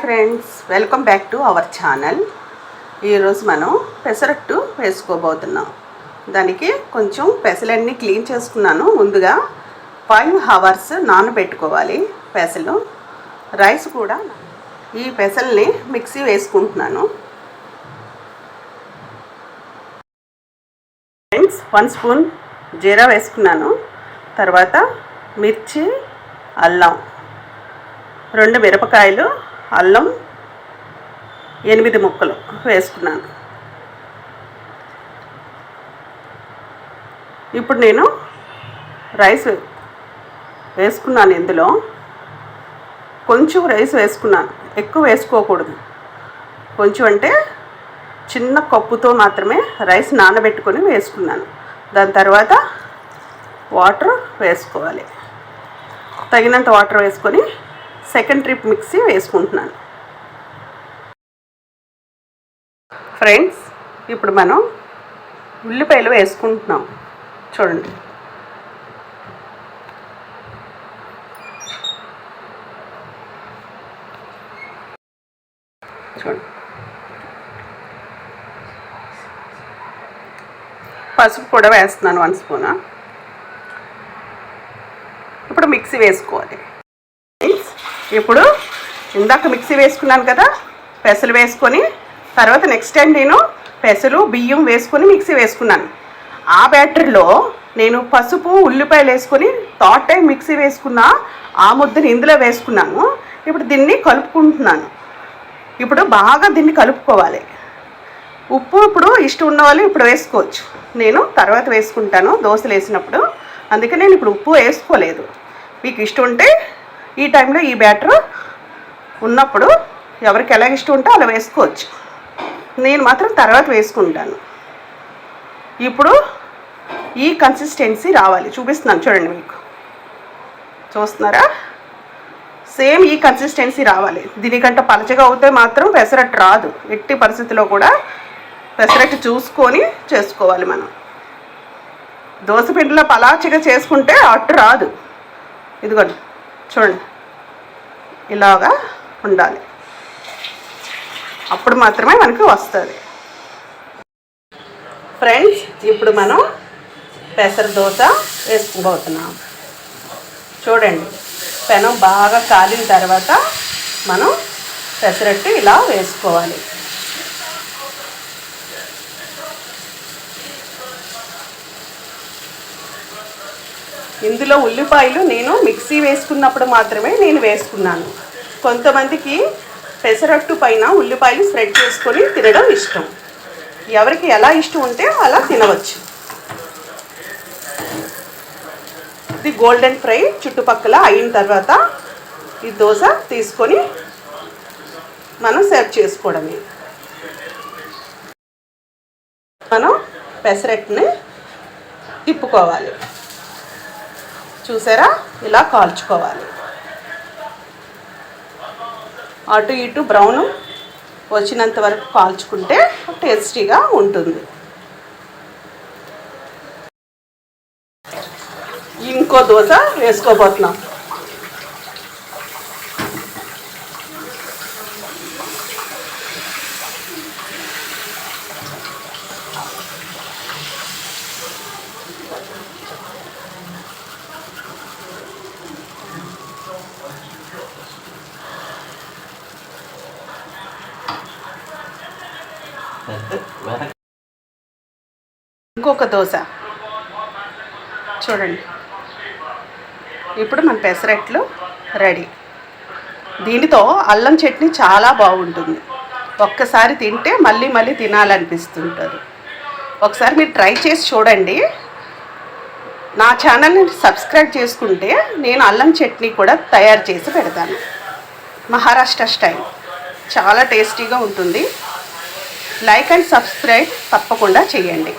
Friends, welcome back to our channel. ఈరోజు మనం పెసరట్టు వేసుకోబోతున్నాం. దానికి కొంచెం పెసలన్నీ క్లీన్ చేసుకున్నాను. ముందుగా 5 hours నానబెట్టుకోవాలి పెసలు. రైస్ కూడా ఈ పెసల్ని మిక్సీ వేసుకుంటున్నాను. ఫ్రెండ్స్, 1 స్పూన్ జీరా వేసుకున్నాను. తర్వాత మిర్చి, అల్లం, 2 మిరపకాయలు, అల్లం 8 ముక్కలు వేసుకున్నాను. ఇప్పుడు నేను రైస్ వేసుకున్నాను. ఇందులో కొంచెం రైస్ వేసుకున్నాను, ఎక్కువ వేసుకోకూడదు. కొంచెం అంటే చిన్న కప్పుతో మాత్రమే రైస్ నానబెట్టుకొని వేసుకున్నాను. దాని తర్వాత వాటర్ వేసుకోవాలి. తగినంత వాటర్ వేసుకొని సెకండ్ ట్రిప్ మిక్సీ వేసుకుంటున్నాను. ఫ్రెండ్స్, ఇప్పుడు మనం ఉల్లిపాయలు వేసుకుంటున్నాం. చూడండి, పసుపు కూడా వేస్తున్నాను 1 స్పూన్. ఇప్పుడు మిక్సీ వేసుకోవాలి. ఇప్పుడు ఇందాక మిక్సీ వేసుకున్నాను కదా, పెసలు వేసుకొని తర్వాత నెక్స్ట్ టైం నేను పెసలు బియ్యం వేసుకొని మిక్సీ వేసుకున్నాను. ఆ బ్యాటర్లో నేను పసుపు ఉల్లిపాయలు వేసుకొని థర్డ్ టైం మిక్సీ వేసుకున్న ఆ ముద్దని ఇందులో వేసుకున్నాను. ఇప్పుడు దీన్ని కలుపుకుంటున్నాను. ఇప్పుడు బాగా దీన్ని కలుపుకోవాలి. ఉప్పు ఇప్పుడు ఇష్టం ఉన్న వాళ్ళు ఇప్పుడు వేసుకోవచ్చు. నేను తర్వాత వేసుకుంటాను దోశలు వేసినప్పుడు, అందుకే నేను ఇప్పుడు ఉప్పు వేసుకోలేదు. మీకు ఇష్టం ఉంటే ఈ టైంలో ఈ బ్యాటర్ ఉన్నప్పుడు ఎవరికి ఎలా ఇష్టం ఉంటే అలా వేసుకోవచ్చు. నేను మాత్రం తర్వాత వేసుకుంటాను. ఇప్పుడు ఈ కన్సిస్టెన్సీ రావాలి. చూపిస్తున్నాను చూడండి, మీకు చూస్తున్నారా? సేమ్ ఈ కన్సిస్టెన్సీ రావాలి. దీనికంటే పలచగా అవుతే మాత్రం పెసరట్టు రాదు. ఎట్టి పరిస్థితిలో కూడా పెసరట్టు చూసుకొని చేసుకోవాలి. మనం దోశ పిండిలో పలాచగా చేసుకుంటే అట్టు రాదు. ఇదిగోండి చూడండి, ఇలాగా ఉండాలి. అప్పుడు మాత్రమే మనకు వస్తుంది. ఫ్రెండ్స్, ఇప్పుడు మనం పెసర దోశ వేసుకోబోతున్నాం. చూడండి, పెనం బాగా కాలిన తర్వాత మనం పెసరట్టు ఇలా వేసుకోవాలి. ఇందులో ఉల్లిపాయలు నేను మిక్సీ వేసుకున్నప్పుడు మాత్రమే నేను వేసుకున్నాను. కొంతమందికి పెసరట్టు పైన ఉల్లిపాయలు స్ప్రెడ్ చేసుకొని తినడం ఇష్టం. ఎవరికి ఎలా ఇష్టం ఉంటే అలా తినవచ్చు. ఇది గోల్డెన్ ఫ్రై చుట్టుపక్కల అయిన తర్వాత ఈ దోశ తీసుకొని మనం సర్వ్ చేసుకోవడమే. మనం పెసరట్టుని తిప్పుకోవాలి. చూసారా, ఇలా కాల్చుకోవాలి. అటు ఇటు బ్రౌన్ వచ్చినంత వరకు కాల్చుకుంటే టేస్టీగా ఉంటుంది. ఇంకో దోశ వేసుకోబోతున్నాం. ఇంకొక దోశ చూడండి. ఇప్పుడు మన పెసరట్లు రెడీ. దీనితో అల్లం చట్నీ చాలా బాగుంటుంది. ఒక్కసారి తింటే మళ్ళీ మళ్ళీ తినాలనిపిస్తుంటుంది. ఒకసారి మీరు ట్రై చేసి చూడండి. నా ఛానల్ని సబ్స్క్రైబ్ చేసుకుంటే నేను అల్లం చట్నీ కూడా తయారు చేసి పెడతాను. మహారాష్ట్ర స్టైల్, చాలా టేస్టీగా ఉంటుంది. లైక్ అండ్ సబ్స్క్రైబ్ తప్పకుండా చేయండి.